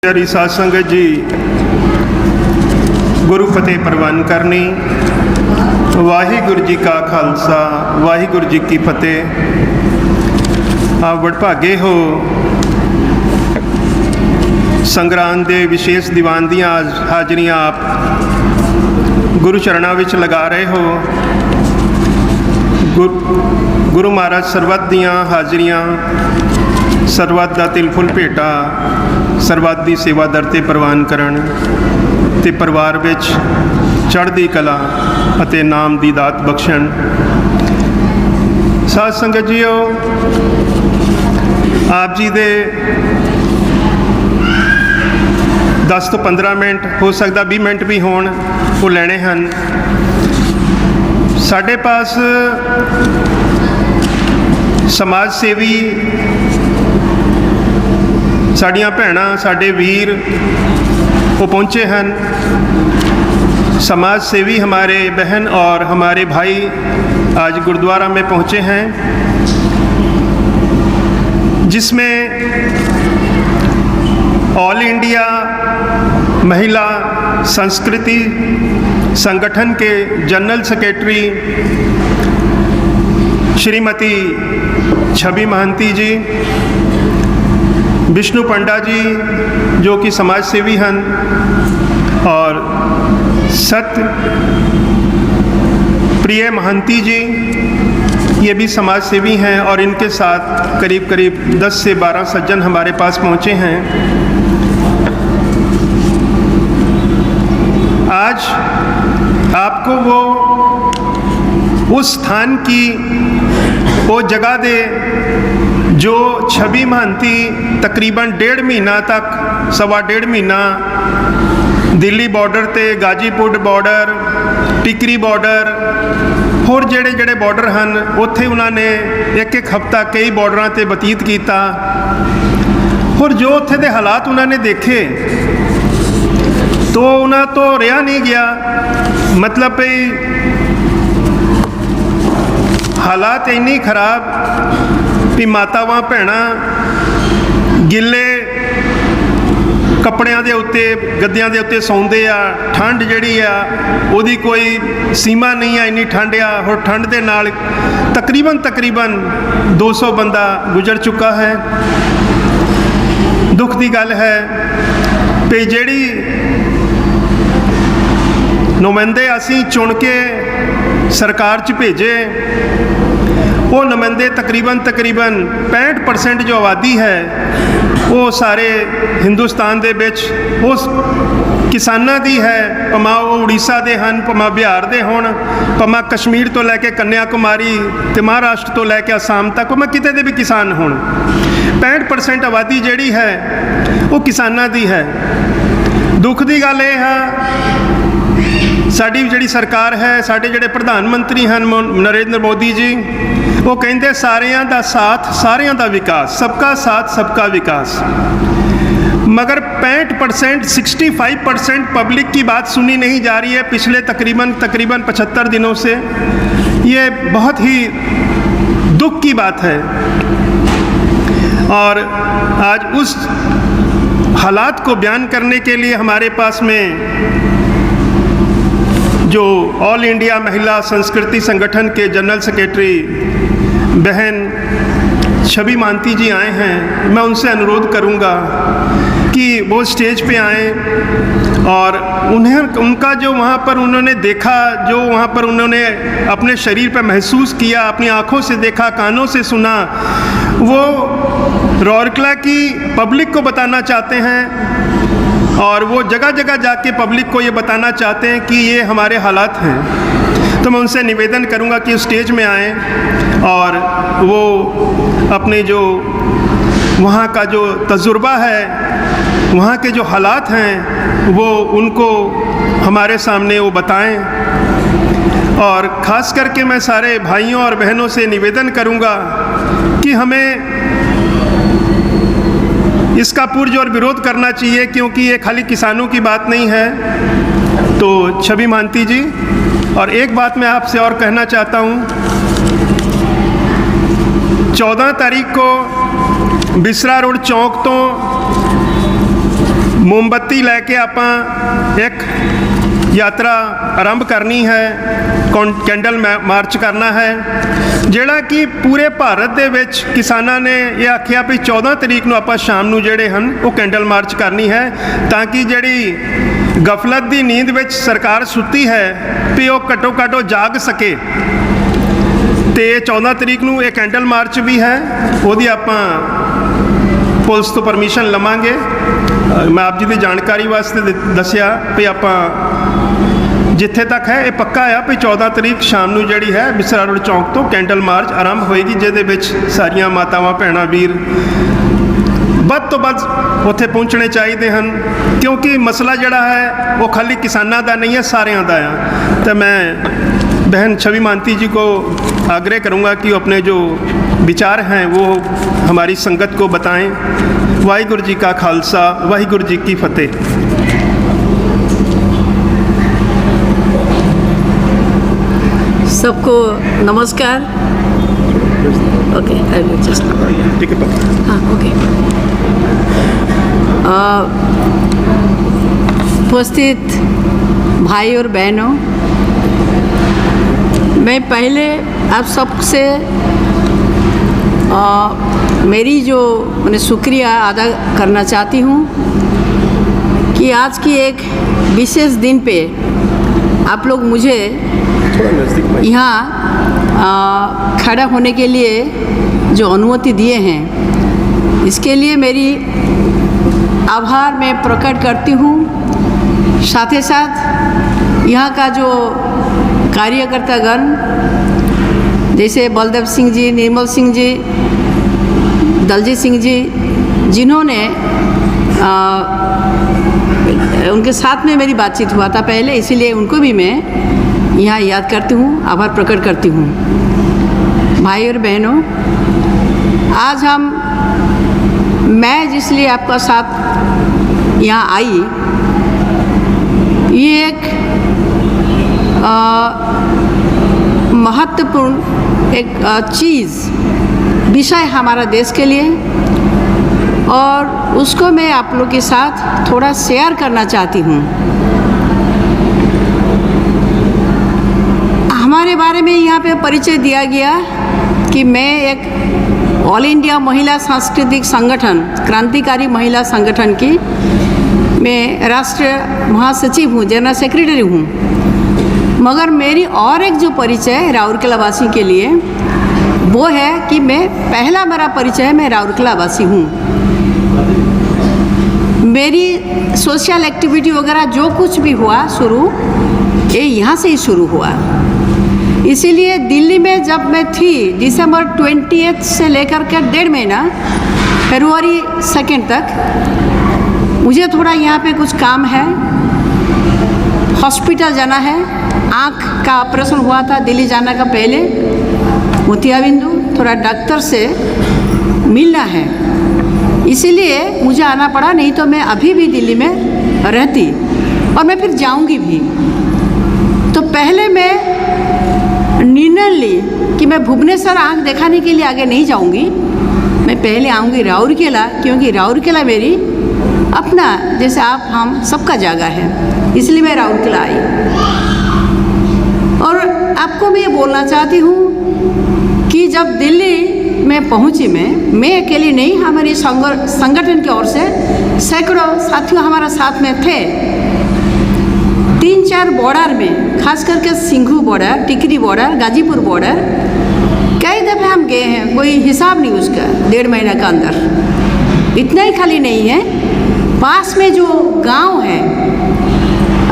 प्यारी साध संगत जी, गुरु फतेह प्रवान करनी। वाहिगुरु जी का खालसा, वाहिगुरु जी की फतेह। आप वडभागे हो संगरांद दे विशेष दीवान दियां हाजरियां आप गुरु चरणों विच लगा रहे हो। गुरु महाराज सरबत दियां हाजरियां, सरबत दा तिल फुल भेटा, सरबत दी सेवा दर ते प्रवान करन ते परिवार विच चढ़दी कला अते नाम दी दात बख्शण। साध संगत जीओ, आप जी दे 10 तो 15 मिनट, हो सकता 20 मिनट भी होण, वो लेने हैं। साडे पास समाज सेवी साड़ियाँ भैणां, साडे वीर वो पहुँचे हैं। समाज सेवी हमारे बहन और हमारे भाई आज गुरुद्वारा में पहुँचे हैं, जिसमें ऑल इंडिया महिला संस्कृति संगठन के जनरल सेक्रेटरी श्रीमती छवि महंती जी, विष्णु पंडा जी जो कि समाज सेवी हैं, और सत्य प्रिय महंती जी ये भी समाज सेवी हैं, और इनके साथ करीब करीब 10 से 12 सज्जन हमारे पास पहुँचे हैं। आज आपको वो उस स्थान की वो जगह दे जो छवि महंती तकरीबन 1.5 महीना तक, 1.5 महीना दिल्ली बॉर्डर ते गाजीपुर बॉर्डर, टिकरी बॉर्डर, होर जेड़े जेड़े बॉर्डर हैं उत्थे उन्होंने एक हफ्ता कई बॉर्डर ते बतीत किया, और जो उत्थे दे हालात उन्होंने देखे तो उन्होंने तो रहा नहीं गया। मतलब भाई हालात इन्नी खराब भी मातावां भैणां गिले कपड़ियां दे उत्ते गद्दियां दे उत्ते सौंदे आ। ठंड जिहड़ी आ उहदी कोई सीमा नहीं है, इन्नी ठंड आ। और ठंड दे नाल तकरीबन 200 बंदा गुजर चुका है। दुख की गल है कि जिहड़ी नुमाइंदे असीं चुन के सरकार च भेजे, वो नुमाइंदे तकरीबन 65% जो आबादी है वो सारे हिंदुस्तान दे विच उस किसानां दी है। भावें वो उड़ीसा दे हन, भावें बिहार दे होण, भावें कश्मीर तो लैके कन्याकुमारी ते महाराष्ट्र तो लैके आसाम तक, भावें किते दे भी किसान होण। 65% आबादी जिहड़ी है वो किसानां दी है। दुख की गल ये है साड़ी जिहड़ी सरकार है, साडे जिहड़े प्रधानमंत्री हैं नरेंद्र मोदी जी, वो कहते सारियां दा साथ सारियां दा विकास, सबका साथ सबका विकास। मगर 65% 65% पब्लिक की बात सुनी नहीं जा रही है पिछले तकरीबन 75 दिनों से। ये बहुत ही दुख की बात है। और आज उस हालात को बयान करने के लिए हमारे पास में जो ऑल इंडिया महिला संस्कृति संगठन के जनरल सेक्रेटरी बहन छवि महंती जी आए हैं, मैं उनसे अनुरोध करूंगा कि वो स्टेज पे आएँ और उनका जो वहाँ पर उन्होंने देखा, जो वहाँ पर उन्होंने अपने शरीर पर महसूस किया, अपनी आँखों से देखा, कानों से सुना, वो राउरकेला की पब्लिक को बताना चाहते हैं, और वो जगह जगह जाके पब्लिक को ये बताना चाहते हैं कि ये हमारे हालात हैं। तो मैं उनसे निवेदन करूंगा कि उस स्टेज में आएँ और वो अपने जो वहाँ का जो तजुर्बा है, वहाँ के जो हालात हैं, वो उनको हमारे सामने वो बताएं। और ख़ास करके मैं सारे भाइयों और बहनों से निवेदन करूंगा कि हमें इसका पुरजोर विरोध करना चाहिए, क्योंकि ये खाली किसानों की बात नहीं है। तो छवि महंती जी, और एक बात मैं आपसे और कहना चाहता हूँ, 14 तारीख को बिसरा रोड चौक तो मोमबत्ती लैके आपां एक यात्रा आरंभ करनी है, कैंडल मार्च करना है, ਜਿਹੜਾ कि पूरे भारत ਦੇ ਵਿੱਚ किसानां ने ये आख्या भी 14 तरीक ਨੂੰ ਆਪਾਂ ਸ਼ਾਮ ਨੂੰ ਜਿਹੜੇ ਹਨ ਉਹ कैंडल मार्च करनी है, ਤਾਂ कि ਜਿਹੜੀ ਗਫਲਤ ਦੀ ਨੀਂਦ ਵਿੱਚ ਸਰਕਾਰ ਸੁੱਤੀ ਹੈ ਵੀ ਉਹ ਘੱਟੋ ਘੱਟ ਜਾਗ ਸਕੇ। ਤੇ 14 ਤਰੀਕ ਨੂੰ ਇਹ कैंडल मार्च ਵੀ ਹੈ, ਉਹਦੀ ਆਪਾਂ ਪੁਲਿਸ ਤੋਂ ਪਰਮਿਸ਼ਨ ਲਵਾਂਗੇ। मैं आप जी की जानकारी वास्ते दसिया भी आप जिथे तक है ये पक्का आ भी 14 तरीक शाम ਨੂੰ ਜਿਹੜੀ है बिसरा रोड चौंक तो कैंडल मार्च आरंभ होएगी, ਜਿਹਦੇ ਵਿੱਚ ਸਾਰੀਆਂ ਮਾਤਾਵਾਂ ਭੈਣਾਂ ਵੀਰ ਵੱਧ ਤੋਂ ਵੱਧ ਉੱਥੇ ਪਹੁੰਚਣੇ ਚਾਹੀਦੇ ਹਨ, क्योंकि मसला ਜਿਹੜਾ है वो खाली किसानों का नहीं है, सारिਆਂ ਦਾ ਆ। तो मैं बहन छवि मानती जी को आग्रह करूँगा कि वो अपने जो विचार हैं वो हमारी संगत को बताएं। वाहिगुरु जी का खालसा, वाहिगुरु जी की फतेह। सबको नमस्कार। ओके, आई विल जस्ट ठीक है। हाँ, ओके। उपस्थित भाई और बहनों, मैं पहले आप सबसे मेरी जो मैंने शुक्रिया अदा करना चाहती हूँ कि आज की एक विशेष दिन पे आप लोग मुझे यहाँ खड़ा होने के लिए जो अनुमति दिए हैं, इसके लिए मेरी आभार मैं प्रकट करती हूँ। साथ ही साथ यहाँ का जो कार्यकर्तागण जैसे बलदेव सिंह जी, निर्मल सिंह जी, दलजीत सिंह जी, जिन्होंने उनके साथ में मेरी बातचीत हुआ था पहले, इसीलिए उनको भी मैं यहाँ याद करती हूँ, आभार प्रकट करती हूँ। भाई और बहनों, आज मैं जिसलिए आपका साथ यहाँ आई, ये एक महत्वपूर्ण एक चीज़ विषय हमारा देश के लिए, और उसको मैं आप लोग के साथ थोड़ा शेयर करना चाहती हूँ। हमारे बारे में यहाँ पे परिचय दिया गया कि मैं एक ऑल इंडिया महिला सांस्कृतिक संगठन, क्रांतिकारी महिला संगठन की मैं राष्ट्रीय महासचिव हूँ, जनरल सेक्रेटरी हूँ। मगर मेरी और एक जो परिचय है राउरकेला वासी के लिए वो है कि पहला मेरा परिचय है, मैं राउरकेला वासी हूँ। मेरी सोशल एक्टिविटी वगैरह जो कुछ भी हुआ शुरू, ये यहाँ से ही शुरू हुआ। इसीलिए दिल्ली में जब मैं थी दिसंबर 20 से लेकर के 1.5 महीना फरवरी 2 तक मुझे थोड़ा यहाँ पे कुछ काम है, हॉस्पिटल जाना है, आँख का ऑपरेशन हुआ था दिल्ली जाने का पहले, मोतियाबिंदु, थोड़ा डॉक्टर से मिलना है, इसीलिए मुझे आना पड़ा। नहीं तो मैं अभी भी दिल्ली में रहती और मैं फिर जाऊंगी भी। तो पहले मैं निर्णय ली कि मैं भुवनेश्वर आँख दिखाने के लिए आगे नहीं जाऊंगी, मैं पहले आऊँगी राउरकेला, क्योंकि राउरकेला मेरी अपना जैसे आप हम सबका जगह है, इसलिए मैं राउरकेला आई। और आपको मैं ये बोलना चाहती हूँ कि जब दिल्ली में पहुँची मैं अकेली नहीं, हमारी संगठन की ओर से सैकड़ों साथियों हमारा साथ में थे। 3-4 बॉर्डर में, खास करके सिंघू बॉर्डर, टिकरी बॉर्डर, गाजीपुर बॉर्डर, कई दफ़े हम गए हैं, कोई हिसाब नहीं उसका। 1.5 महीना का अंदर इतना ही खाली नहीं है, पास में जो गांव है,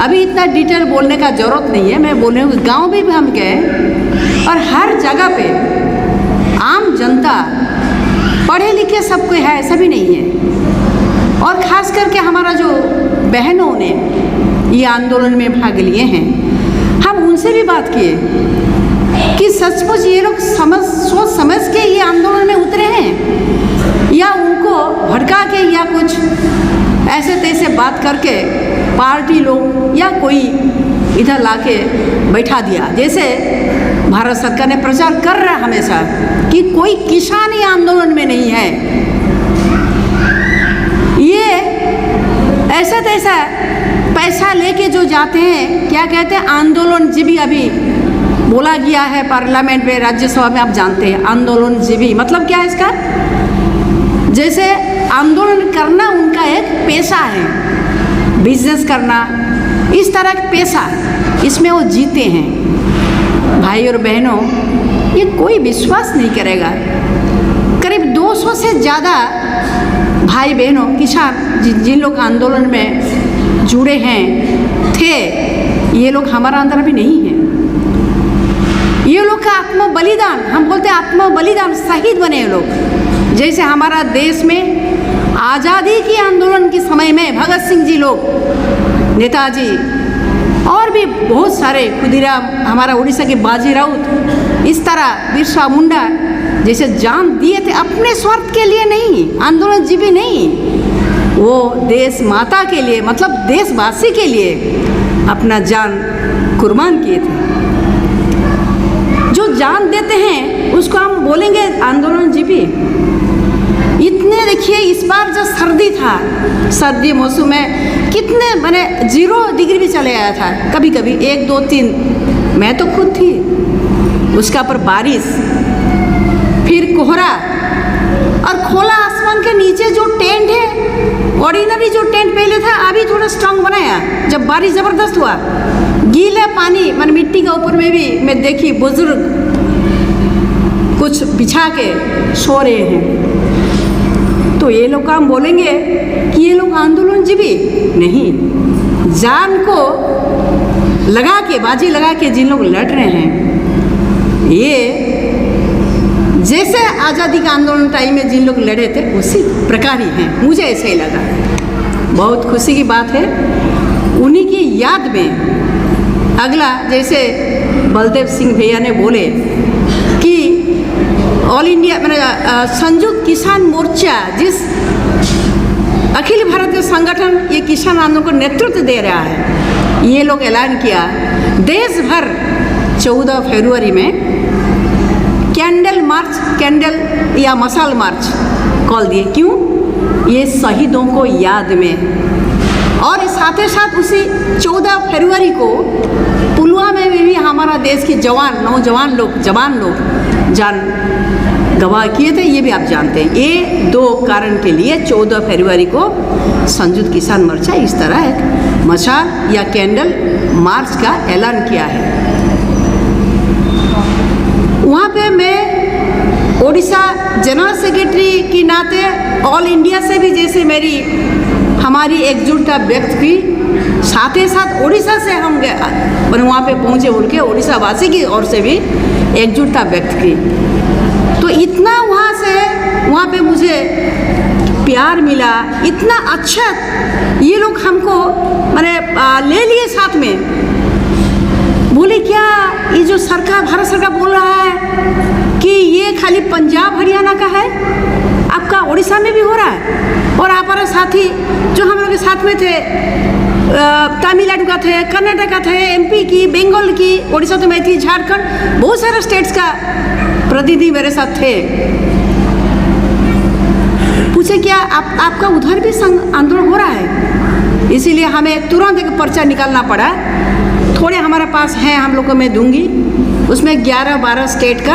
अभी इतना डिटेल बोलने का ज़रूरत नहीं है, मैं बोल रही हूँ गाँव भी हम गए और हर जगह पे आम जनता, पढ़े लिखे सब कोई है ऐसा भी नहीं है। और ख़ास करके हमारा जो बहनों ने ये आंदोलन में भाग लिए हैं, हम उनसे भी बात किए कि सचमुच ये लोग सोच समझ के ये आंदोलन में उतरे हैं या उनको भड़का के या कुछ ऐसे तैसे बात करके पार्टी लोग या कोई इधर लाके बैठा दिया, जैसे भारत सरकार ने प्रचार कर रहा है हमेशा कि कोई किसान ये आंदोलन में नहीं है। ये ऐसा पैसा लेके जो जाते हैं, क्या कहते हैं, आंदोलनजीवी। अभी बोला गया है पार्लियामेंट में, राज्यसभा में, आप जानते हैं आंदोलनजीवी मतलब क्या है इसका। जैसे आंदोलन करना उनका एक पेशा है, बिजनेस करना, इस तरह का पेशा, इसमें वो जीते हैं। भाई और बहनों, ये कोई विश्वास नहीं करेगा, करीब 200 से ज़्यादा भाई बहनों किसान जिन लोग आंदोलन में जुड़े हैं थे, ये लोग हमारा अंदर अभी नहीं है। ये लोग का आत्म बलिदान, हम बोलते हैं आत्म बलिदान, शहीद बने ये लोग। जैसे हमारा देश में आज़ादी के आंदोलन के समय में भगत सिंह जी लोग, नेताजी और भी बहुत सारे, खुदीराम, हमारा उड़ीसा के बाजी राउत, इस तरह बिरसा मुंडा जैसे जान दिए थे अपने स्वार्थ के लिए नहीं, आंदोलनजीवी नहीं, वो देश माता के लिए मतलब देशवासी के लिए अपना जान कुर्बान किए थे। जो जान देते हैं उसको हम बोलेंगे आंदोलनजीवी। इतने देखिए, इस बार जो सर्दी था, सर्दी मौसम में कितने मैंने 0 डिग्री भी चले आया था, कभी कभी 1, 2, 3, मैं तो खुद थी। उसका पर बारिश, फिर कोहरा, और खोला आसमान के नीचे जो टेंट है, ऑर्डिनरी जो टेंट पहले था अभी थोड़ा स्ट्रांग बनाया, जब बारिश ज़बरदस्त हुआ, गीला पानी मन मिट्टी के ऊपर में भी मैं देखी बुजुर्ग कुछ बिछा के सो रहे हैं। तो ये लोग हम बोलेंगे कि ये लोग आंदोलनजीवी नहीं, जान को लगा के, बाजी लगा के जिन लोग लड़ रहे हैं, ये जैसे आज़ादी का आंदोलन टाइम में जिन लोग लड़े थे उसी प्रकार ही हैं, मुझे ऐसे ही लगा। बहुत खुशी की बात है। उन्हीं की याद में अगला, जैसे बलदेव सिंह भैया ने बोले कि ऑल इंडिया संयुक्त किसान मोर्चा, जिस अखिल भारतीय संगठन ये किसान आंदोलन को नेतृत्व दे रहा है, ये लोग ऐलान किया देश भर 14 फरवरी में कैंडल मार्च, कैंडल या मशाल मार्च कॉल दिए। क्यों? ये शहीदों को याद में। और साथ ही साथ उसी 14 फरवरी को पुलवामा में भी हमारा देश के जवान, नौजवान लोग, जवान लोग जान गवाह किए थे, ये भी आप जानते हैं। ये 2 कारण के लिए 14 फरवरी को संयुक्त किसान मोर्चा इस तरह एक मशाल या कैंडल मार्च का ऐलान किया है। वहाँ पे मैं ओडिशा जनरल सेक्रेटरी की नाते ऑल इंडिया से भी जैसे हमारी एकजुटता व्यक्त की, साथ ही साथ ओडिशा से हम वहाँ पे पहुँचे, उनके ओडिशा वासी की ओर से भी एकजुटता व्यक्त की। तो इतना वहाँ पे मुझे प्यार मिला, इतना अच्छा ये लोग हमको ले लिए साथ में। बोले क्या ये जो सरकार, भारत सरकार बोल रहा है कि ये खाली पंजाब हरियाणा का है, आपका उड़ीसा में भी हो रहा है। और हमारे साथी जो हम लोग के साथ में थे, तमिलनाडु का थे, कर्नाटक का थे, MP की, बंगाल की, उड़ीसा तो मैं थी, झारखंड, बहुत सारे स्टेट्स का प्रतिनिधि मेरे साथ थे। पूछे क्या आपका उधर भी आंदोलन हो रहा है? इसीलिए हमें तुरंत एक पर्चा निकालना पड़ा। थोड़े हमारे पास हैं, हम लोग को मैं दूंगी, उसमें 11-12 स्टेट का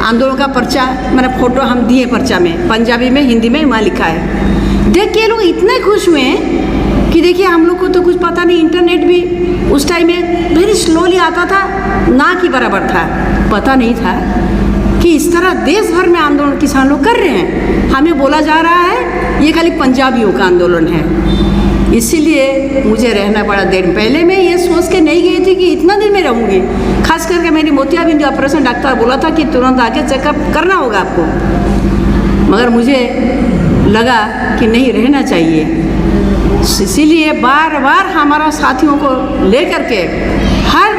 आंदोलन का पर्चा, मैंने फ़ोटो हम दिए पर्चा में, पंजाबी में, हिंदी में, वहाँ लिखा है। देख के लोग इतने खुश हुए कि देखिए हम लोग को तो कुछ पता नहीं, इंटरनेट भी उस टाइम में वेरी स्लोली आता था, ना कि बराबर था, पता नहीं था कि इस तरह देश भर में आंदोलन किसान लोग कर रहे हैं। हमें बोला जा रहा है ये खाली पंजाबियों का आंदोलन है। इसीलिए मुझे रहना पड़ा देर। पहले मैं ये सोच के नहीं गई थी कि इतना दिन में रहूँगी। खास करके मेरी मोतियाबिंद ऑपरेशन डॉक्टर बोला था कि तुरंत आके चेकअप करना होगा आपको, मगर मुझे लगा कि नहीं, रहना चाहिए। इसीलिए बार बार हमारा साथियों को लेकर के हर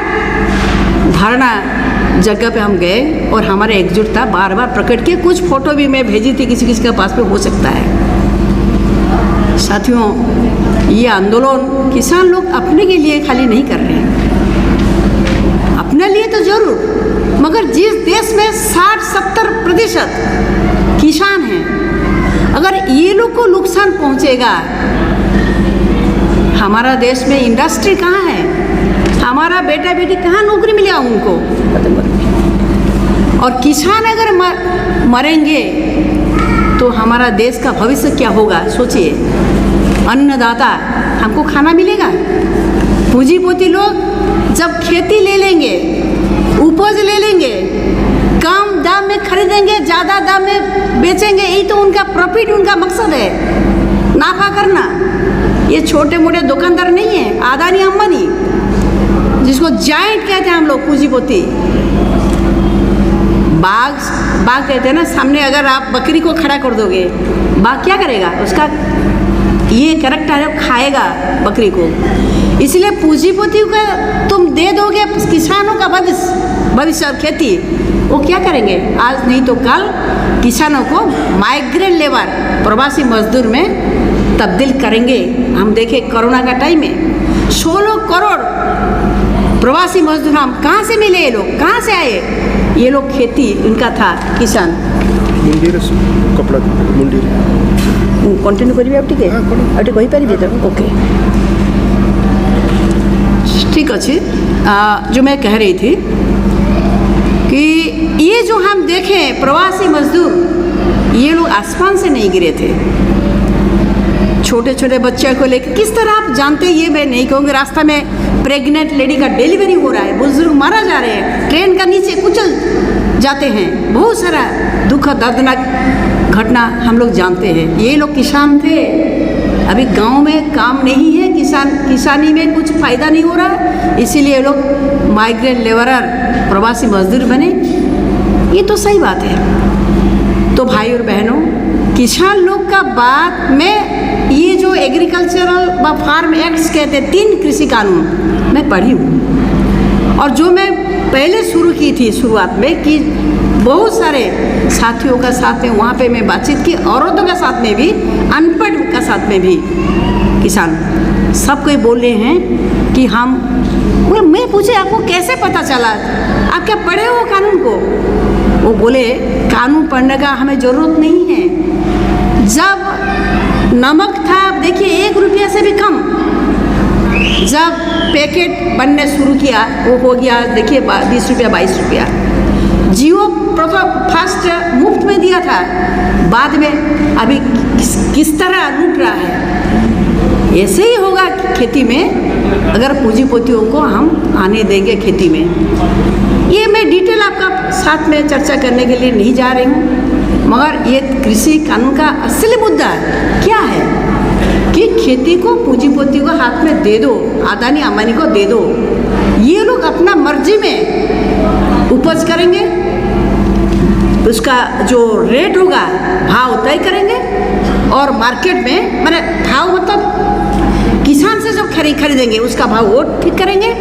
धरना जगह पे हम गए और हमारे एकजुटता बार बार प्रकट किए। कुछ फ़ोटो भी मैं भेजी थी, किसी किसी के पास पे हो सकता है। साथियों, ये आंदोलन किसान लोग अपने के लिए खाली नहीं कर रहे हैं, अपने लिए तो जरूर, मगर जिस देश में 60-70% किसान हैं, अगर ये लोग को नुकसान पहुंचेगा, हमारा देश में इंडस्ट्री कहाँ है? हमारा बेटा बेटी कहाँ नौकरी मिला उनको? और किसान अगर मरेंगे तो हमारा देश का भविष्य क्या होगा? सोचिए, अन्नदाता हमको खाना मिलेगा? पूंजीपति लोग जब खेती ले लेंगे, उपज ले लेंगे, कम दाम में खरीदेंगे, ज़्यादा दाम में बेचेंगे, यही तो उनका प्रॉफिट, उनका मकसद है, नाफा करना। ये छोटे मोटे दुकानदार नहीं है, अदानी अंबानी जिसको जायंट कहते हैं हम लोग, पूंजीपति। बाघ कहते हैं ना, सामने अगर आप बकरी को खड़ा कर दोगे, बाघ क्या करेगा? उसका ये कैरेक्टर है, खाएगा बकरी को। इसलिए पूंजीपतियों का तुम दे दोगे किसानों का भविष्य और खेती, वो क्या करेंगे? आज नहीं तो कल किसानों को माइग्रेंट लेबर, प्रवासी मजदूर में तब्दील करेंगे। हम देखें कोरोना का टाइम में 16 करोड़ प्रवासी मजदूर हम कहाँ से मिले? ये लोग कहाँ से आए? ये लोग खेती उनका था, किसान। मुंडीर कपड़ा मुंडीर कंटिन्यू करिए आप, ठीक है? आप कही पारिबे तो ओके, ठीक अच्छे। जो मैं कह रही थी कि ये जो हम देखें प्रवासी मजदूर, ये लोग आसमान से नहीं गिरे थे। छोटे छोटे बच्चे को लेकर किस तरह आप जानते हैं, ये मैं नहीं कहूँगी। रास्ता में प्रेग्नेंट लेडी का डिलीवरी हो रहा है, बुजुर्ग मारा जा रहे हैं, ट्रेन का नीचे कुचल जाते हैं, बहुत सारा दुख दर्दनाक घटना हम लोग जानते हैं। ये लोग किसान थे। अभी गांव में काम नहीं है, किसानी में कुछ फ़ायदा नहीं हो रहा, इसीलिए ये लोग माइग्रेंट लेबरर, प्रवासी मजदूर बने। ये तो सही बात है। तो भाई और बहनों, किसान लोग का बात में ये जो एग्रीकल्चरल व फार्म एक्ट्स कहते हैं, 3 कृषि कानून मैं पढ़ी हूँ। और जो मैं पहले शुरू की थी शुरुआत में, कि बहुत सारे साथियों का साथ में वहाँ पे मैं बातचीत की, औरतों के साथ में भी, अनपढ़ का साथ में भी, किसान सब कोई बोल रहे हैं कि हम, मैं पूछे आपको कैसे पता चला, आप क्या पढ़े हो कानून को? वो बोले कानून पढ़ने का हमें ज़रूरत नहीं है। जब नमक था, आप देखिए 1 रुपया से भी कम, जब पैकेट बनने शुरू किया वो हो गया, देखिए 20 रुपया 22 रुपया। जियो फर्स्ट मुफ्त में दिया था, बाद में अभी किस तरह लूट रहा है। ऐसे ही होगा खेती में, अगर पूंजीपतियों को हम आने देंगे खेती में। ये मैं डिटेल आपका साथ में चर्चा करने के लिए नहीं जा रही हूँ, मगर ये कृषि कानून का असली मुद्दा क्या है कि खेती को पूंजीपतियों को हाथ में दे दो, अदानी अंबानी को दे दो। ये लोग अपना मर्जी में उपज करेंगे, उसका जो रेट होगा भाव तय करेंगे, और मार्केट में मैंने भाव मतलब किसान से जो खरीदेंगे उसका भाव वो ठीक करेंगे,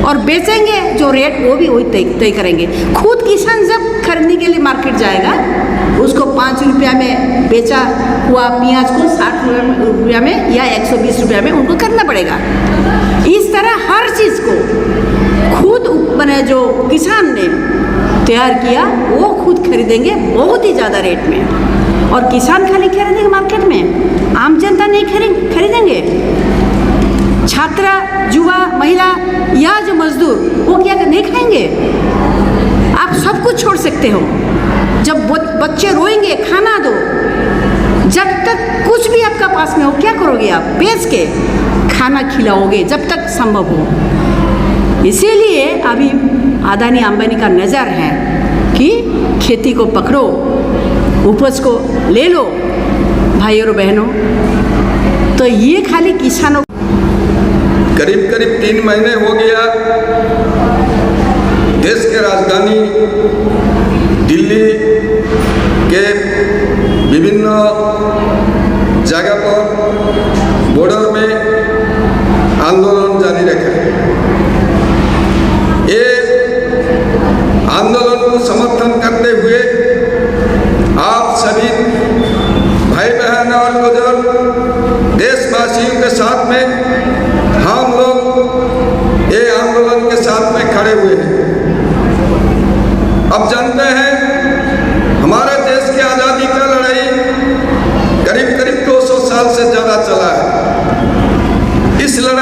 और बेचेंगे जो रेट वो भी वही तय करेंगे। खुद किसान जब खरीदने के लिए मार्केट जाएगा, उसको 5 रुपया में बेचा हुआ प्याज को 60 रुपया में या 120 रुपया में उनको करना पड़ेगा। इस तरह हर चीज़ को खुद मैंने जो किसान ने तैयार किया वो खुद खरीदेंगे बहुत ही ज़्यादा रेट में। और किसान खाली खरीदेंगे मार्केट में, आम जनता नहीं खरीदेंगे। छात्रा, युवा, महिला या जो मजदूर, वो क्या नहीं खाएंगे? आप सब कुछ छोड़ सकते हो। जब बच्चे रोएंगे, खाना दो। जब तक कुछ भी आपका पास में हो, क्या करोगे आप? बेच के खाना खिलाओगे जब तक संभव हो। इसीलिए अभी अदानी अंबानी का नज़र है कि खेती को पकड़ो, उपज को ले लो। भाइयों और बहनों, तो ये खाली किसानों, करीब 3 महीने हो गया देश के राजधानी दिल्ली के विभिन्न जगह पर बॉर्डर में आंदोलन जारी रखे। ये आंदोलन को समर्थन करते हुए आप सभी भाई बहन और बुजुर्ग देशवासियों के साथ में हम लोग ये आंदोलन के साथ में खड़े हुए हैं। अब जानते हैं हमारे देश की आज़ादी का लड़ाई करीब 200 साल से ज़्यादा चला है। इस लड़ाई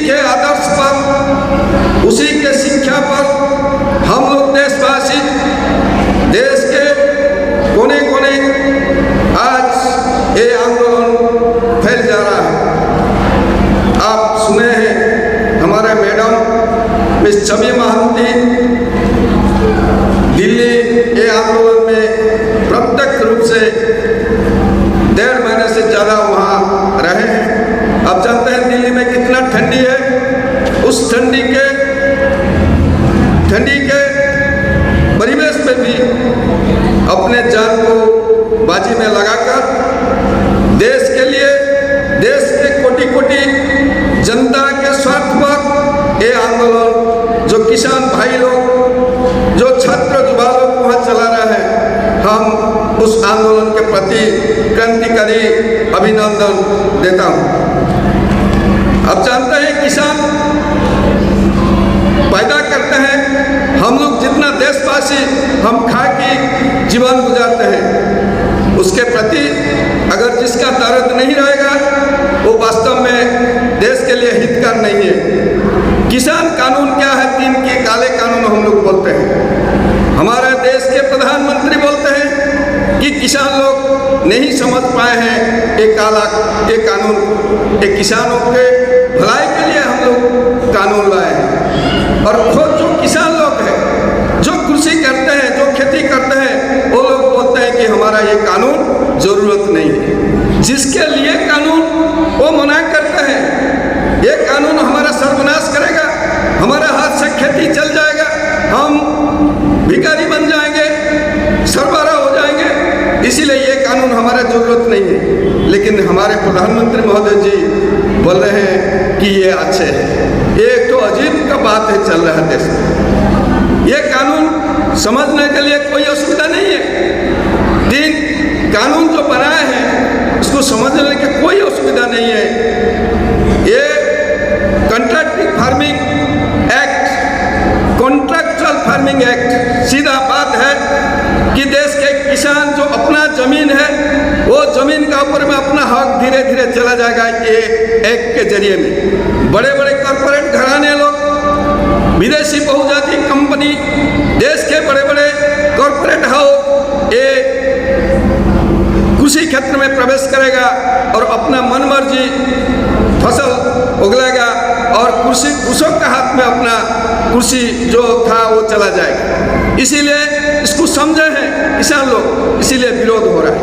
के आदर्श पर, उसी के शिक्षा पर हम लोग देशवासी, देश के कोने कोने आज ये आंदोलन फैल जा रहा है। आप सुने हैं हमारे मैडम मिस छवि महंती दिल्ली ये आंदोलन में प्रत्यक्ष रूप से 1.5 महीने से ज़्यादा वहाँ रहे हैं। आप जानते हैं दिल्ली में कितना ठंडी है। उस ठंडी के परिवेश में भी अपने जान को बाजी में लगाकर देश के लिए, देश के कोटि कोटि जनता के स्वार्थ पर ये आंदोलन, जो किसान भाई लोग, जो छात्र युवा लोग वहाँ चला रहे हैं, हम उस आंदोलन के प्रति क्रांतिकारी अभिनंदन देता हूँ। अब जानते हैं किसान पैदा करते हैं, हम लोग जितना देशवासी हम खा के जीवन गुजारते हैं, उसके प्रति अगर जिसका दर्द नहीं रहेगा वो वास्तव में देश के लिए हितकर नहीं है। किसान कानून क्या है? 3 के काले कानून हम लोग बोलते हैं। हमारे देश के प्रधानमंत्री बोलते हैं कि किसान लोग नहीं समझ पाए हैं ये कानून, ये किसानों के भलाई के लिए हम लोग कानून लाए हैं। और खुद जो किसान लोग हैं, जो कृषि करते हैं, जो खेती करते हैं, वो लोग बोलते हैं कि हमारा ये कानून जरूरत नहीं है। जिसके लिए कानून वो मना करते हैं, ये कानून हमारा सर्वनाश करेगा, हमारे हाथ से खेती चल जाएगा, हम भिखारी बन जाएंगे, सरबराह हो जाएंगे, इसीलिए ये कानून हमारा जरूरत नहीं है। लेकिन हमारे प्रधानमंत्री महोदय जी बोल रहे हैं कि ये अच्छे हैं। ये एक तो अजीब का बात है चल रहा है देश में। ये कानून समझने के लिए कोई असुविधा नहीं है। 3 कानून जो बनाए हैं उसको समझने की कोई असुविधा नहीं है। ये contracting farming act, contractual farming act, सीधा बात है कि देश के किसान जो अपना जमीन है, वो जमीन का ऊपर में अपना हक धीरे धीरे चला जाएगा ये एक्ट के जरिए में। बड़े बड़े कॉर्पोरेट घराने लोग, विदेशी बहुजातीय कंपनी, देश के बड़े बड़े कॉर्पोरेट हाउस ये कृषि क्षेत्र में प्रवेश करेगा और अपना मनमर्जी फसल उगलेगा और कृषक के हाथ में अपना कृषि जो था वो चला जाएगा। इसीलिए इसको समझे हैं किसान लोग, इसीलिए विरोध हो रहा है।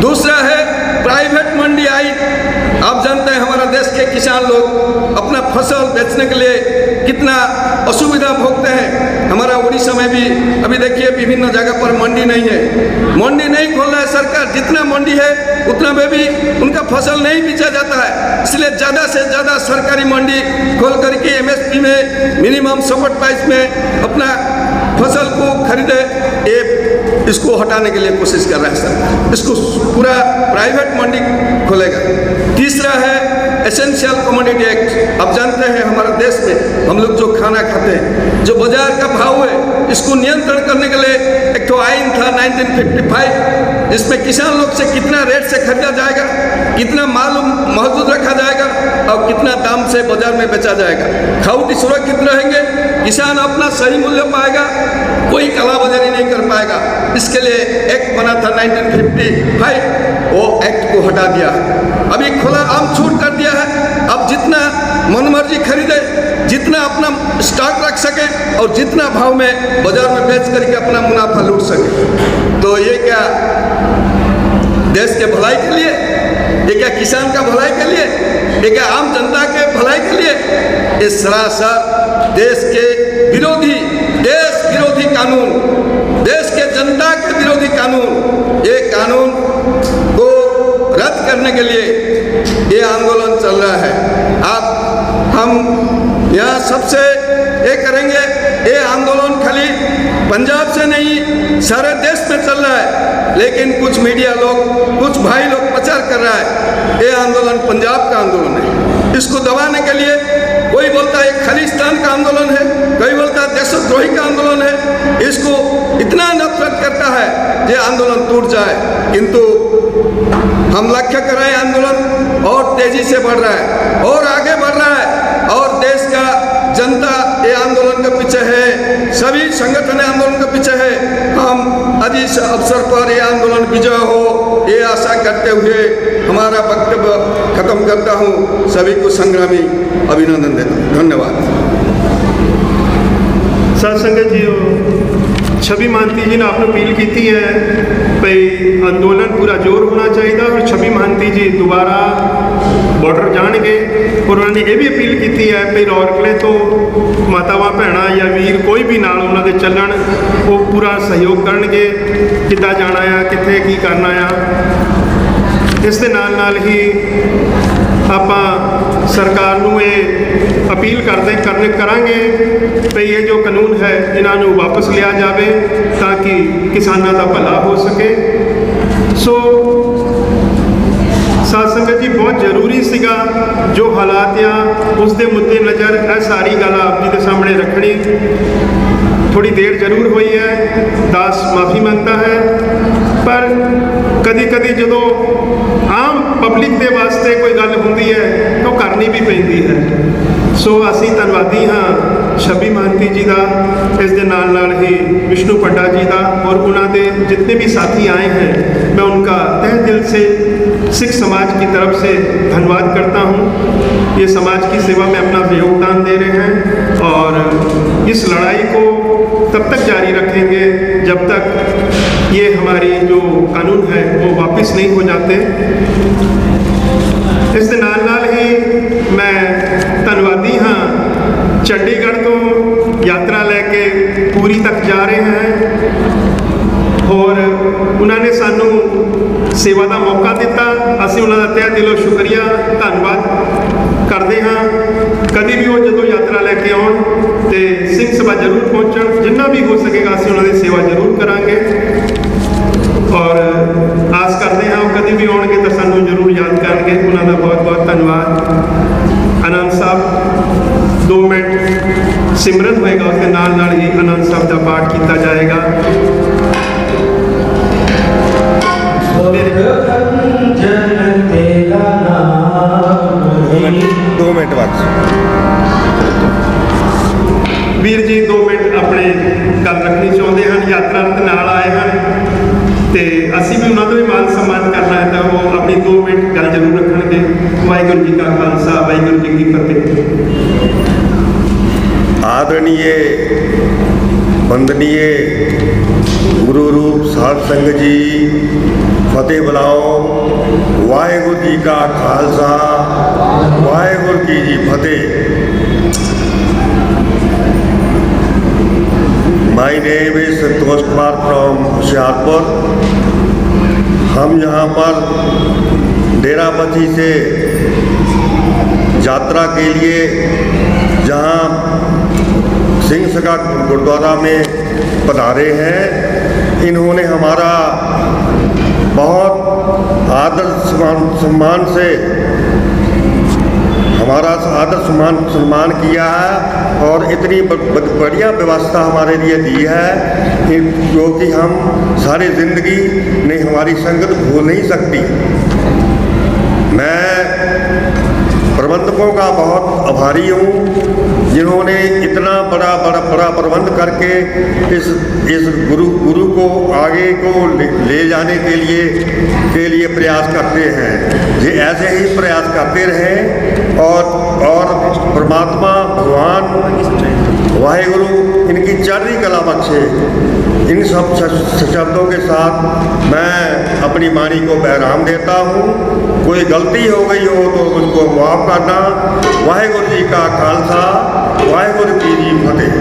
दूसरा है प्राइवेट मंडी आइन। आप जानते हैं हमारा देश के किसान लोग अपना फसल बेचने के लिए कितना असुविधा भोगते हैं। हमारा उड़ीसा में भी अभी देखिए विभिन्न जगह पर मंडी नहीं है, मंडी नहीं खोल रहा है सरकार। जितना मंडी है उतना में भी उनका फसल नहीं बेचा जाता है। इसलिए ज़्यादा से ज़्यादा सरकारी मंडी खोल करके MSP में, मिनिमम सपोर्ट प्राइस में अपना फसल को खरीदे, ये इसको हटाने के लिए कोशिश कर रहा है सरकार। इसको पूरा प्राइवेट मंडी खोलेगा। तीसरा है एसेंशियल कमोडिटी एक्ट। आप जानते हैं हमारे देश में हम लोग जो खाना खाते हैं, जो बाजार का भाव है, इसको नियंत्रण करने के लिए एक तो आइन था 1955, जिसमें किसान लोग से कितना रेट से खरीदा जाएगा, कितना माल महजूद रखा जाएगा और कितना दाम से बाजार में बेचा जाएगा। खाउटी सुरक्षित रहेंगे, किसान अपना सही मूल्य पाएगा, कोई कालाबाजारी नहीं कर पाएगा। इसके लिए एक्ट बना था 1955, वो एक्ट को हटा दिया है। अभी खुला आम छूट कर दिया है। अब जितना मनमर्जी खरीदे, जितना अपना स्टॉक रख सके और जितना भाव में बाजार में बेच करके अपना मुनाफा लूट सके। तो ये क्या देश के भलाई के लिए, ये क्या किसान का भलाई के लिए, ये क्या आम जनता के भलाई के लिए? ये सरासर देश के विरोधी, देश विरोधी कानून, देश के जनता के विरोधी कानून, ये कानून को रद्द करने के लिए ये आंदोलन चल रहा है। हम यहाँ सबसे ये करेंगे, ये आंदोलन खाली पंजाब से नहीं सारे देश में चल रहा है, लेकिन कुछ मीडिया लोग, कुछ भाई लोग प्रचार कर रहा है ये आंदोलन पंजाब का आंदोलन है। इसको दबाने के लिए कोई बोलता है खालिस्तान का आंदोलन है, कोई बोलता है देशद्रोही का आंदोलन है। इसको इतना नफरत करता है ये आंदोलन टूट जाए, किंतु हम लक्ष्य कर रहे हैं आंदोलन और तेजी से बढ़ रहा है और आगे बढ़ रहा है सभी संगठन आंदोलन के पीछे है। हम आज इस अवसर पर ये आंदोलन विजय हो ये आशा करते हुए हमारा वक्तव्य खत्म करता हूँ। सभी को संग्रामी अभिनंदन देता हूँ। धन्यवाद। साथ संगत जी, छवि मानती जी ने आपने अपील की थी है भाई अंदोलन पूरा जोर होना चाहिए और छवि मानती जी दोबारा बॉर्डर जाएंगे। और उन्होंने ये भी अपील की थी है भाई रौरकले तो मातावां भैणां या वीर कोई भी नाल उन्होंने चलन वो पूरा सहयोग करनगे किद्दां जाना आ कित्थे की करना आ। इस दे नाल ही ਆਪਾਂ सरकार ਨੂੰ ਇਹ अपील करांगे भी ये जो कानून है इन्हों वापस लिया जाए ताकि किसानों का भला हो सके। सो साथ संगत जी बहुत जरूरी सीगा जो हालात आ उसके मुद्दे नज़र यह सारी गल आप जी के सामने रखनी। थोड़ी देर जरूर हुई है, दास माफ़ी मांगता है, पर कदी कदी जो आम पब्लिक के वास्ते कोई गल होंदी है तो करनी भी पैंदी है। सो असी धन्नवादी हाँ छवि मानती जी का, इस दे नाल ही विष्णु पंडा जी का और उन्होंने जितने भी साथी आए हैं मैं उनका तहे दिल से सिख समाज की तरफ से धन्यवाद करता हूँ। ये समाज की सेवा में अपना योगदान दे रहे हैं और इस लड़ाई को तब तक जारी रखेंगे जब तक ये हमारी जो कानून है वो वापस नहीं हो जाते। इस दे नाल ही मैं धन्नवादी हाँ चंडीगढ़ तो यात्रा लेके पूरी तक जा रहे हैं और उन्होंने सानू सेवा का मौका दिता। असी उन्होंने तहे दिलों शुक्रिया धन्यवाद करते हाँ। कभी भी वो जो यात्रा लेके आउण तो सिंह सभा जरूर पहुँचण, जिन्ना भी हो सकेगा असी उन्होंने सेवा जरूर करांगे और आस करते हैं वो कभी भी आउणगे तो सानू जरूर याद करेंगे। उन्होंने बहुत बहुत धन्यवाद। आनंद साहब 2 मिनट सिमरन होएगा, उसके नाल ही आनंद साहब का पाठ किया जाएगा। 2 मिनट बाद वीर जी 2 मिनट अपने गल रखनी चाहते हैं। यात्रा के नाल आए हैं तो असी भी उन्होंने भी मान सम्मान करना है तो वो अपनी 2 मिनट गल जरूर रखेंगे। वाहिगुरू जी का खालसा वाहिगुरू जी की फतेह। आदरणीय वंदनीय गुरु रूप साध संगत जी फतेह बुलाओ। वाहिगुरू जी का खालसा वाहिगुरू की जी फतेह। My name is Santosh Kumar from Hoshiarpur. हम यहाँ पर डेराबस्सी से यात्रा के लिए जहाँ सिंह सगा गुरुद्वारा में पधारे हैं, इन्होंने हमारा बहुत आदर सम्मान से हमारा आदर सम्मान किया है और इतनी बढ़िया व्यवस्था हमारे लिए दी है जो कि हम सारी ज़िंदगी में हमारी संगत भूल नहीं सकती। मैं प्रबंधकों का बहुत आभारी हूँ जिन्होंने इतना बड़ा प्रबंध करके इस गुरु को आगे को ले जाने के लिए प्रयास करते हैं। ये ऐसे ही प्रयास करते रहें और परमात्मा भगवान वाहिगुरु इनकी चढ़ती कला बख्शे। इन सब शब्दों के साथ मैं अपनी वाणी को विराम देता हूँ। कोई गलती हो गई हो तो मुझको माफ़ करना। वाहिगुरू जी का खालसा वाहिगुरू की जी फतेह।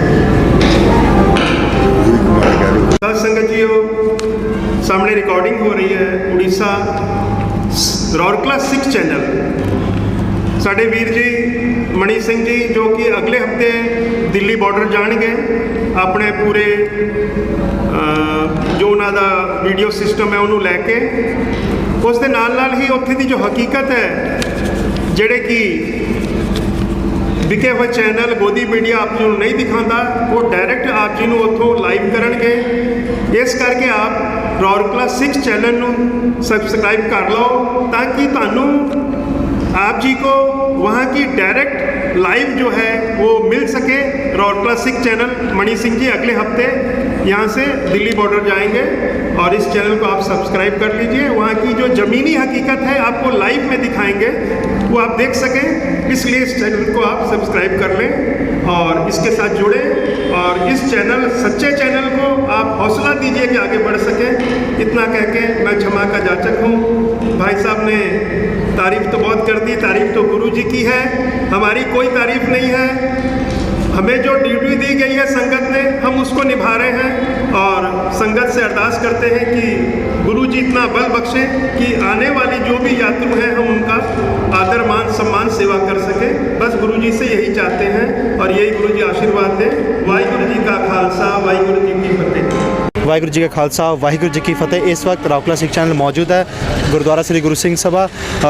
संगत जी सामने रिकॉर्डिंग हो रही है उड़ीसा रौरकला सिख चैनल। साढ़े वीर जी मणि सिंह जी जो कि अगले हफ्ते दिल्ली बॉर्डर जाएंगे अपने पूरे जो उन्होंने वीडियो सिस्टम है उन्होंने लैके उस दे नाल ही उत्थे दी जो हकीकत है जेड़े कि विके हुए चैनल गोदी मीडिया आप जी नहीं दिखाता वो डायरैक्ट आप जी उत्थों लाइव करनगे। इस करके आप रौरकला सिख चैनल नूं सब्सक्राइब कर लो ताकि तुहानूं आप जी को वहाँ की डायरेक्ट लाइव जो है वो मिल सके। रौरकला सिख चैनल मणि सिंह जी अगले हफ्ते यहाँ से दिल्ली बॉर्डर जाएंगे और इस चैनल को आप सब्सक्राइब कर लीजिए। वहाँ की जो ज़मीनी हकीकत है आपको लाइव में दिखाएंगे, वो आप देख सकें, इसलिए इस चैनल को आप सब्सक्राइब कर लें और इसके साथ जुड़ें और इस चैनल सच्चे चैनल को आप हौसला दीजिए कि आगे बढ़ सके। इतना कह के मैं क्षमा का जाचक हूँ। भाई साहब ने तारीफ़ तो बहुत कर दी, तारीफ़ तो गुरु जी की है, हमारी कोई तारीफ़ नहीं है। हमें जो ड्यूटी दी गई है संगत ने, हम उसको निभा रहे हैं और संगत से अरदास करते हैं कि गुरु जी इतना बल बख्शें कि आने वाली जो भी यात्रु हैं हम उनका आदर मान सम्मान सेवा कर सकें। बस गुरु जी से यही चाहते हैं और यही गुरु जी आशीर्वाद दें। वाहिगुरु जी का खालसा, वाहिगुरु जी की फतेह। वाहिगुरु जी का खालसा, वाहिगुरु जी की फतेह। इस वक्त रौरकला सिख चैनल मौजूद है गुरुद्वारा श्री गुरु सिंह सभा,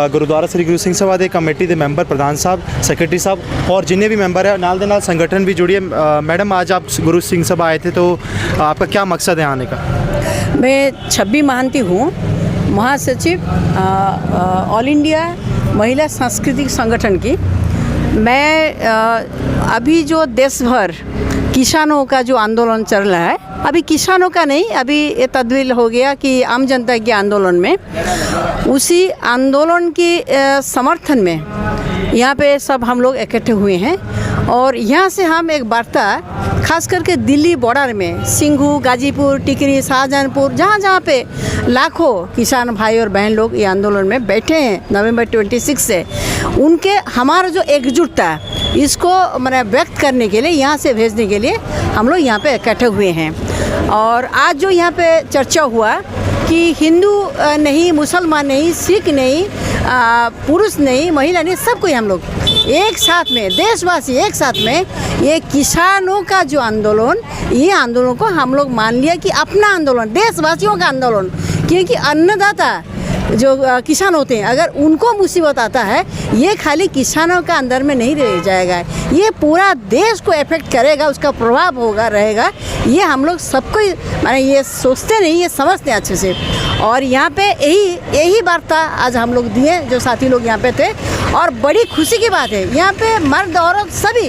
गुरुद्वारा श्री गुरु सिंह सभा के कमेटी के मैंबर, प्रधान साहब, सैकटरी साहब और जिन्हें भी मैंबर है नाल दे नाल संगठन भी जुड़ी है। मैडम, आज आप गुरु सिंह सभा आए थे, तो आपका क्या मकसद है आने का? मैं छब्बी महांती हूँ, महासचिव ऑल इंडिया महिला सांस्कृतिक संगठन की। मैं अभी जो देश भर किसानों का जो आंदोलन चल रहा है, अभी किसानों का नहीं, अभी ये तब्दील हो गया कि आम जनता के आंदोलन में, उसी आंदोलन के समर्थन में यहाँ पे सब हम लोग इकट्ठे हुए हैं और यहाँ से हम एक वार्ता खास करके दिल्ली बॉर्डर में सिंघू, गाजीपुर, टिकरी, शाहजहांपुर, जहाँ जहाँ पे लाखों किसान भाई और बहन लोग ये आंदोलन में बैठे हैं नवंबर 26 से, उनके हमारा जो एकजुटता इसको मैंने व्यक्त करने के लिए, यहाँ से भेजने के लिए हम लोग यहाँ पे इकट्ठे हुए हैं। और आज जो यहाँ पे चर्चा हुआ कि हिंदू नहीं, मुसलमान नहीं, सिख नहीं, पुरुष नहीं, महिला नहीं, सब कोई हम लोग एक साथ में, देशवासी एक साथ में, ये किसानों का जो आंदोलन, ये आंदोलन को हम लोग मान लिया कि अपना आंदोलन, देशवासियों का आंदोलन। क्योंकि अन्नदाता जो किसान होते हैं, अगर उनको मुसीबत आता है, ये खाली किसानों का अंदर में नहीं रह जाएगा, ये पूरा देश को इफेक्ट करेगा, उसका प्रभाव होगा रहेगा। ये हम लोग सबको माने ये सोचते नहीं, ये समझते हैं अच्छे से। और यहाँ पे यही वार्ता आज हम लोग दिए, जो साथी लोग यहाँ पे थे। और बड़ी खुशी की बात है, यहाँ पे मर्द औरत सभी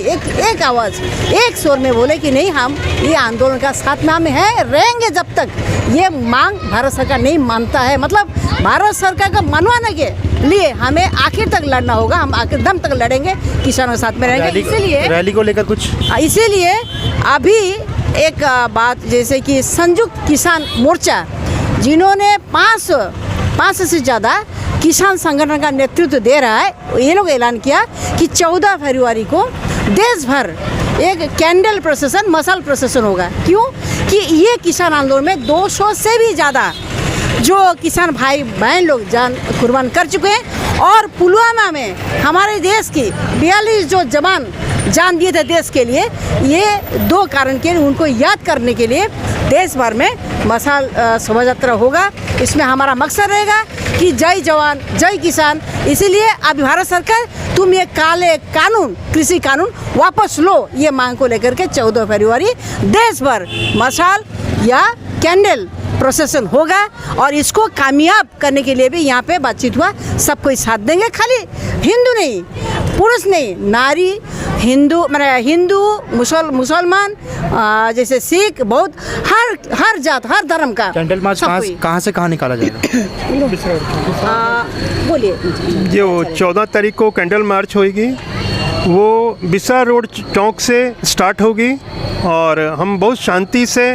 एक आवाज़, एक स्वर में बोले कि नहीं, हम ये आंदोलन का साथ में हम हैं, रहेंगे जब तक ये मांग भारत सरकार नहीं मानता है। मतलब भारत सरकार का मनवाने के लिए हमें आखिर तक लड़ना होगा, हम आखिर दम तक लड़ेंगे, किसानों के साथ में रहेंगे। इसीलिए रैली को लेकर कुछ, इसीलिए अभी एक बात, जैसे कि संयुक्त किसान मोर्चा, जिन्होंने 500 से ज़्यादा किसान संगठन का नेतृत्व दे रहा है, ये लोग ऐलान किया कि 14 फरवरी को देश भर एक कैंडल प्रोसेसन, मशाल प्रोसेसन होगा। क्यों कि ये किसान आंदोलन में 200 से भी ज़्यादा जो किसान भाई बहन लोग जान कुर्बान कर चुके हैं। और पुलवामा में हमारे देश की 42 जो जवान जान दिए थे देश के लिए, ये 2 कारण के लिए उनको याद करने के लिए देश भर में मशाल शोभा यात्रा होगा। इसमें हमारा मकसद रहेगा कि जय जवान जय किसान। इसीलिए अब भारत सरकार, तुम ये काले कानून, कृषि कानून वापस लो, ये मांग को लेकर के 14 फरवरी देश भर मशाल या कैंडल प्रोसेसन होगा। और इसको कामयाब करने के लिए भी यहाँ पे बातचीत हुआ, सब कोई साथ देंगे। खाली हिंदू नहीं, पुरुष नहीं, नारी, हिंदू हिंदू, मुसलमान, जैसे सिख, बौद्ध, हर जात, हर धर्म का कैंडल मार्च कहाँ से कहाँ निकाला जाएगा? बोलिए। जो 14 तारीख को कैंडल मार्च होगी, वो बिसा रोड चौक से स्टार्ट होगी और हम बहुत शांति से,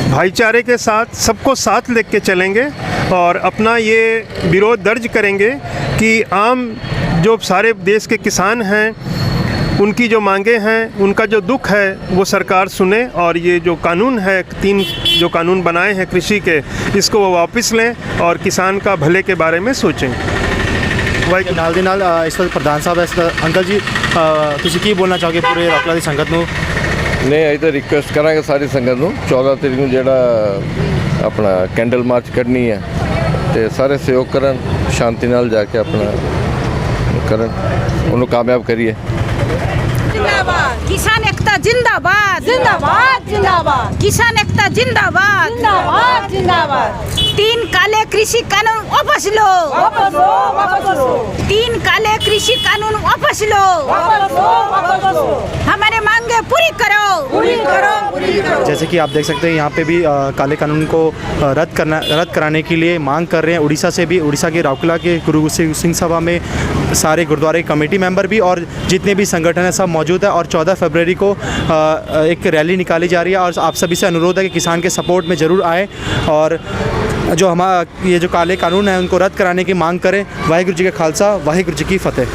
भाईचारे के साथ, सबको साथ लेके चलेंगे और अपना ये विरोध दर्ज करेंगे कि आम जो सारे देश के किसान हैं, उनकी जो मांगे हैं, उनका जो दुख है, वो सरकार सुने और ये जो कानून है, 3 जो कानून बनाए हैं कृषि के, इसको वो वापस लें और किसान का भले के बारे में सोचें। भाई नाल दे नाल इस वक्त प्रधान साहब है, अंकल जी तुसीं की बोलना चाहोगे पूरे रौरकला दी संगत नूं? नहीं, अभी तो रिक्वेस्ट करांगे सारी संगत नूं 14 तरीक नूं जिहड़ा अपना कैंडल मार्च करनी है, तो सारे सहयोग करन, शांति नाल जाके अपना करन, उन्होंने कामयाब करिए। जिंदाबाद किसान एकता, जिंदाबाद जिंदाबाद जिंदाबाद किसान एकता, जिंदाबाद जिंदाबाद जिंदाबाद। तीन काले कृषि कानून वापस लो, 3 काले कृषि कानून वापस लो, हमारे मांगे पूरी करो। जैसे कि आप देख सकते हैं यहाँ पे भी काले कानून को रद्द कराने के लिए मांग कर रहे हैं। उड़ीसा से भी, उड़ीसा के राउरकेला के गुरु सिंह सभा में सारे गुरुद्वारे कमेटी मेंबर भी और जितने भी संगठन हैं सब मौजूद है। और 14 फरवरी को एक रैली निकाली जा रही है और आप सभी से अनुरोध है कि किसान के सपोर्ट में ज़रूर आए और जो हमारा ये जो काले कानून है उनको रद्द कराने की मांग करें। वाहिगुरू जी का खालसा, वाहिगुरू जी की फतेह।